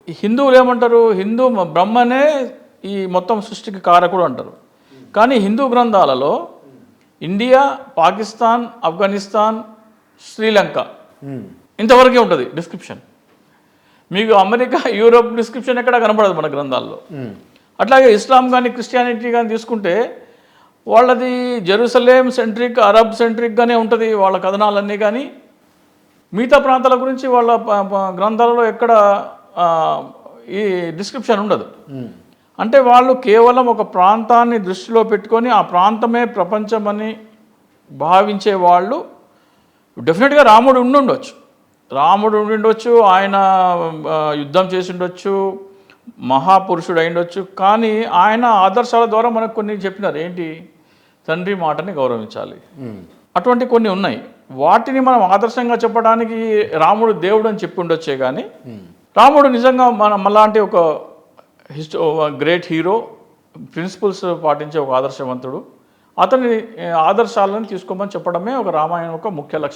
ఈ హిందువులు ఏమంటారు, బ్రహ్మనే ఈ మొత్తం సృష్టికి కారకుడు అంటారు. కానీ హిందూ గ్రంథాలలో ఇండియా, పాకిస్తాన్, ఆఫ్ఘనిస్తాన్, శ్రీలంక ఇంతవరకే ఉంటుంది డిస్క్రిప్షన్. మీకు అమెరికా, యూరోప్ డిస్క్రిప్షన్ ఎక్కడ కనపడదు మన గ్రంథాల్లో. అట్లాగే ఇస్లాం కానీ క్రిస్టియానిటీ కానీ తీసుకుంటే వాళ్ళది జెరూసలేం సెంట్రిక్, అరబ్ సెంట్రిక్గానే ఉంటుంది వాళ్ళ కథనాలన్నీ. కానీ మిగతా ప్రాంతాల గురించి వాళ్ళ గ్రంథాలలో ఎక్కడ ఈ డిస్క్రిప్షన్ ఉండదు. అంటే వాళ్ళు కేవలం ఒక ప్రాంతాన్ని దృష్టిలో పెట్టుకొని ఆ ప్రాంతమే ప్రపంచమని భావించే వాళ్ళు. డెఫినెట్గా రాముడు ఉండుండొచ్చు, ఆయన యుద్ధం చేసి ఉండొచ్చు, మహాపురుషుడు అయిండొచ్చు. కానీ ఆయన ఆదర్శాల ద్వారా మనకు కొన్ని చెప్పినారు. ఏంటి? తండ్రి మాటని గౌరవించాలి, అటువంటి కొన్ని ఉన్నాయి. వాటిని మనం ఆదర్శంగా చెప్పడానికి రాముడు దేవుడు అని చెప్పి ఉండొచ్చే. కానీ రాముడు నిజంగా మనలాంటి ఒక గ్రేట్ హీరో, ప్రిన్సిపల్స్ పాటించే ఒక ఆదర్శవంతుడు. అతని ఆదర్శాలను తీసుకోమని చెప్పడమే ఒక రామాయణం ఒక ముఖ్య లక్ష్యం.